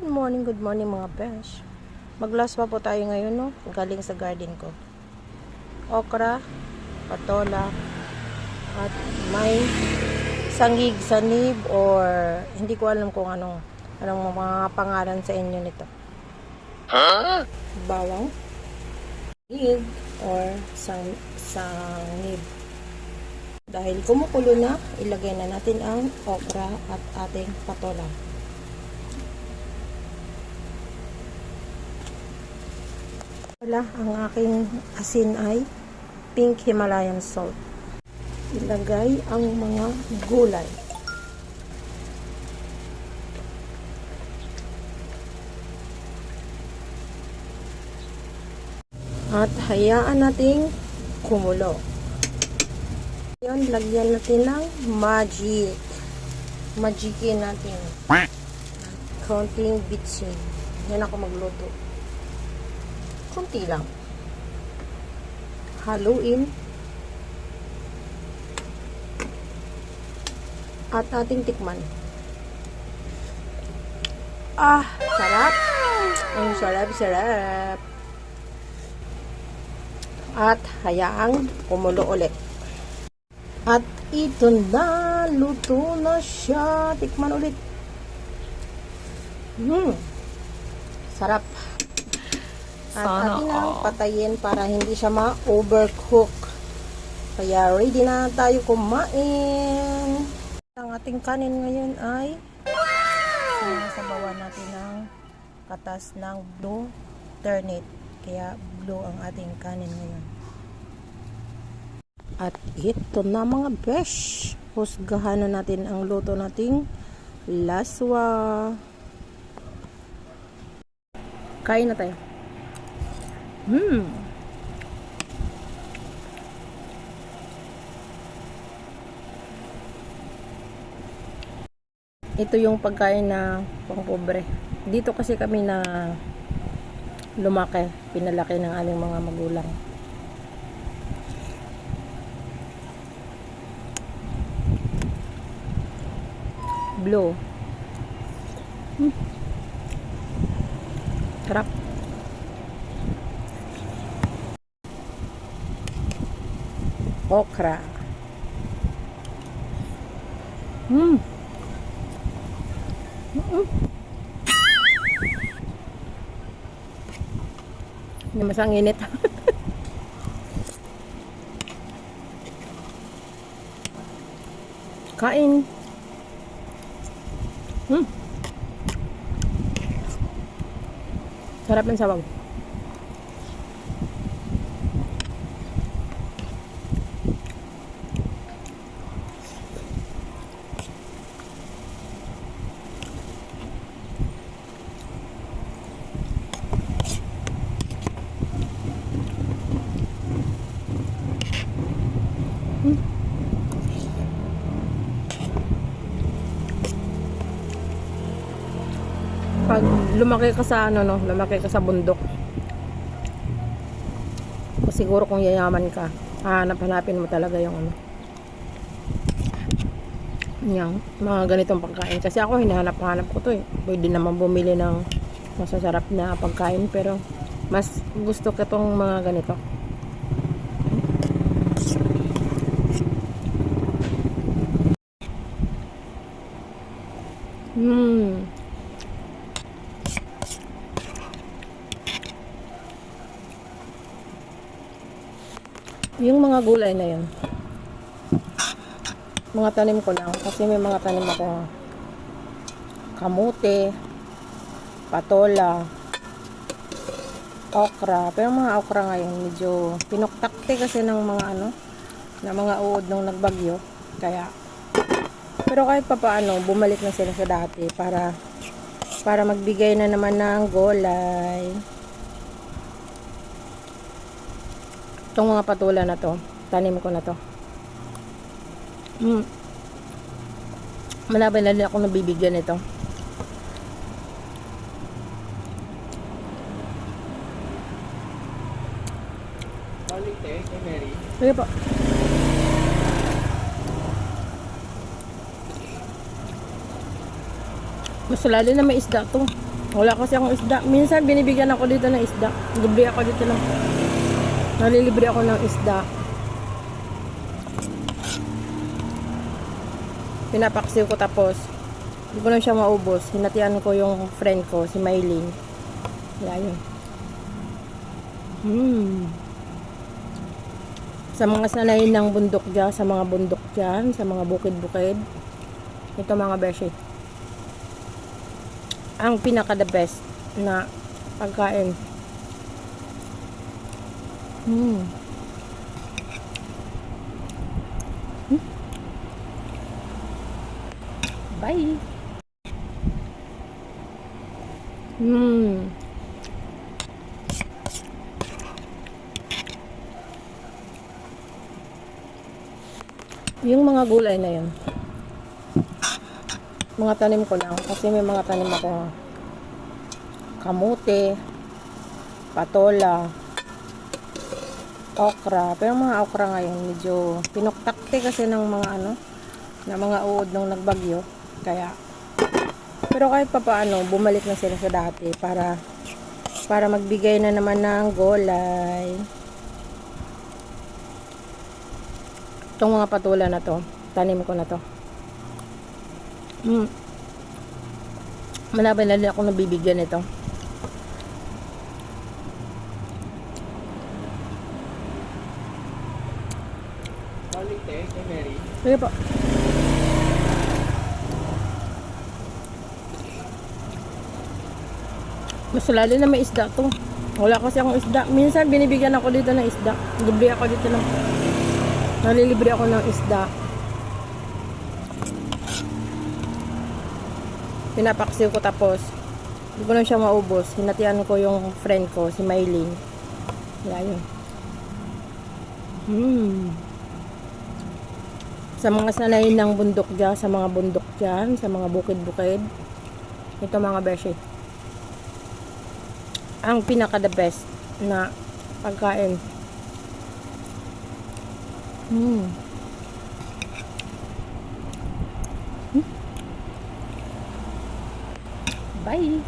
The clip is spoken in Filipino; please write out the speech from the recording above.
Good morning mga besh. Maglaswa po tayo ngayon, no? Galing sa garden ko. Okra, patola, at may sanib or hindi ko alam kung anong mga pangalan sa inyo nito. Bawang, sanib or sanib. Dahil kumukulo na, ilagay na natin ang okra at ating patola. Ang aking asin ay pink Himalayan salt. Ilagay ang mga gulay. At hayaan nating kumulo. Ngayon, lagyan natin ng magikin natin. Counting bitsin. Yan ako magluto. Kunti lang. Haluin. At ating tikman. Sarap. Ang sarap. At hayaang kumulo ulit. At ito na. Luto na siya. Tikman ulit. Sarap. At atin na patayin para hindi siya ma-overcook. Kaya ready na tayo kumain. Ang ating kanin ngayon ay sinasabawan natin ng katas ng blue turnip. Kaya blue ang ating kanin ngayon. At ito na mga besh. Husgahan na natin ang luto nating laswa. Kain na tayo. Ito yung pagkain na pangpobre. Dito kasi kami na lumaki, pinalaki ng aming mga magulang. Blue. Sarap. Okra. Hindi masang init. Kain. Sarap ng sabaw. Pag lumaki ka sa lumaki ka sa bundok, siguro kung yayaman ka, hanapin mo talaga yung yung mga ganitong pagkain. Kasi ako hinahanap ko to eh. Pwede naman bumili ng masasarap na pagkain, pero mas gusto ko tong mga ganito. Yung mga gulay na yun, mga tanim ko lang, kasi may mga tanim ako, kamote, patola, okra. Pero mga okra ngayon medyo pinuktakte kasi ng mga ng mga uod nung nagbagyo. Kaya pero kahit papaano bumalik na sila sa dati para magbigay na naman ng gulay. Itong mga patola na to, tanim ko na to. Malabay na din ako nabibigyan nito. Sige po. Mas lalo na may isda to. Wala kasi akong isda. Minsan binibigyan ako dito ng isda. Libre ako dito ng... Nalilibre ako ng isda. Pinapaksiw ko tapos hindi ko na siya maubos. Hinatian ko yung friend ko, si Maylene. Yan yun. Sa mga sanayin ng bundok dyan, sa mga bundok dyan, sa mga bukid-bukid. Ito mga beshi. Ang pinaka the best na pagkain. Bye. Yung mga gulay na yun, mga tanim ko lang kasi may mga tanim ako kamote, patola, okra. Pero mga okra ngayon medyo pinuktakte kasi ng mga ng mga uod nung nagbagyo. Kaya pero kahit papaano bumalik na sila sa dati para magbigay na naman ng gulay. Itong mga patola na to, tanim ko na to. Malabay na din ako nabibigyan ito. Sige po. Mas lalo na may isda to. Wala kasi akong isda. Minsan binibigyan ako dito ng isda. Libre ako dito ng... Nalilibre ako ng isda. Pinapaksiw ko tapos hindi ko na siya maubos. Hinatian ko yung friend ko, si Maylene. Yan yun. Sa mga sanayin ng bundok dyan, sa mga bundok dyan, sa mga bukid-bukid. Ito mga beshi. Ang pinaka the best na pagkain. Bye.